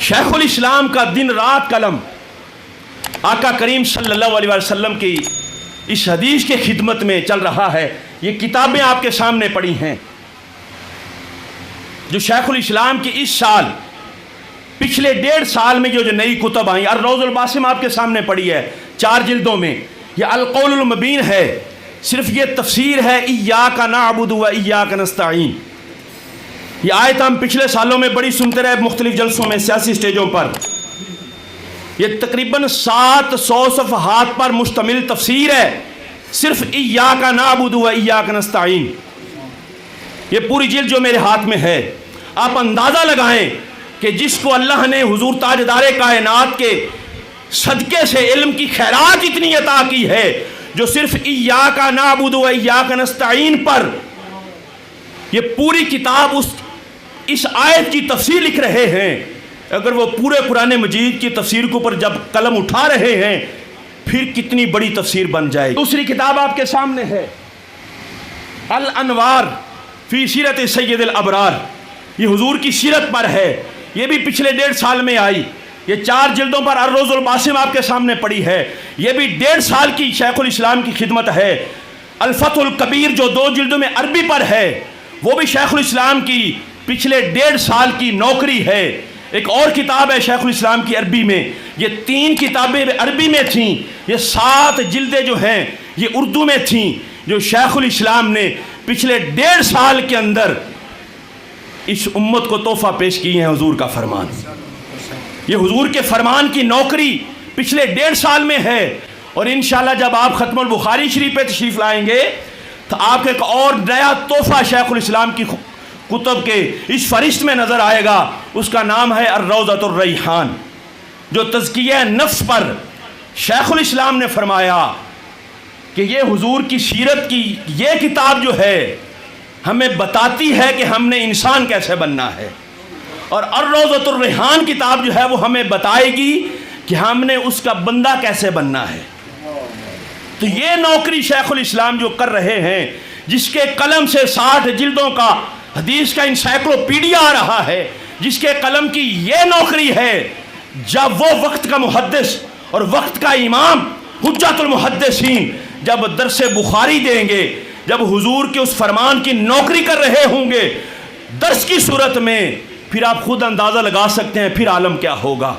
शेखुल इस्लाम का दिन रात कलम आका करीम सल्लल्लाहु अलैहि वसल्लम की इस हदीस के खिदमत में चल रहा है। ये किताबें आपके सामने पड़ी हैं जो शेखुल इस्लाम की इस साल पिछले 1.5 साल में जो नई कुतब आई। अर्रौज़ुल बासिम आपके सामने पड़ी है 4 जिल्दों में। यह अल-क़ौलुल मुबीन है, सिर्फ ये तफसीर है इय्याका नअबुदु व इय्याका नस्तईन। ये आयत हम पिछले सालों में बड़ी सुनते रहे मुख्तलिफ जलसों में, सियासी स्टेजों पर। ये तकरीबन 700 सफ़हात पर मुश्तमिल तफसीर है, सिर्फ इय्याका नअबुदु व इय्याका नस्तईन। ये पूरी जिल्द जो मेरे हाथ में है, आप अंदाज़ा लगाएं कि जिसको अल्लाह ने हुजूर ताजदारे कायनात के सदक़े से इल्म की खैरात इतनी अता की है, जो सिर्फ इय्याका नअबुदु व इय्याका नस्तईन पर ये पूरी किताब इस आयत की तफसीर लिख रहे हैं। अगर वो पूरे कुरान मजीद की तफसीर के ऊपर जब कलम उठा रहे हैं, फिर कितनी बड़ी तफसीर बन जाएगी। दूसरी किताब आपके सामने है अल अनवार फी सीरत सैयदुल अबरार। ये हुजूर की सीरत पर है, ये भी पिछले 1.5 साल में आई। ये 4 जिल्दों पर अर्रौज़ुल बासिम आपके सामने पड़ी है, ये भी 1.5 साल की शेखुल इस्लाम की खिदमत है। अल फतहुल कबीर जो 2 जिल्दों में अरबी पर है, वो भी शेखुल इस्लाम की पिछले 1.5 साल की नौकरी है। एक और किताब है शेखुल इस्लाम की अरबी में। ये 3 किताबें अरबी में थीं, ये 7 जिल्दें जो हैं ये उर्दू में थीं, जो शेखुल इस्लाम ने पिछले 1.5 साल के अंदर इस उम्मत को तोहफा पेश की है। हुजूर का फरमान, ये हुजूर के फरमान की नौकरी पिछले 1.5 साल में है। और इंशाअल्लाह जब आप खत्मुल बुखारी शरीफ पे तशरीफ़ लाएंगे तो आपको एक और नया तोहफा शेखुल इस्लाम की कुतब के इस फरिश्त में नज़र आएगा। उसका नाम है अर्रौज़तुर रैहान, जो तज़किया नफ्स पर शेखुल इस्लाम ने फरमाया कि ये हुजूर की सीरत की ये किताब जो है हमें बताती है कि हमने इंसान कैसे बनना है, और अर्रौज़तुर रैहान किताब जो है वो हमें बताएगी कि हमने उसका बंदा कैसे बनना है। तो ये नौकरी शेखुल इस्लाम जो कर रहे हैं, जिसके कलम से 60 जिल्दों का हदीस का इंसाइक्लोपीडिया आ रहा है, जिसके कलम की ये नौकरी है, जब वो वक्त का मुहद्दिस और वक्त का इमाम हुज्जतुल मुहद्दिसीन जब दरसे बुखारी देंगे, जब हुजूर के उस फरमान की नौकरी कर रहे होंगे दर्स की सूरत में, फिर आप खुद अंदाज़ा लगा सकते हैं फिर आलम क्या होगा।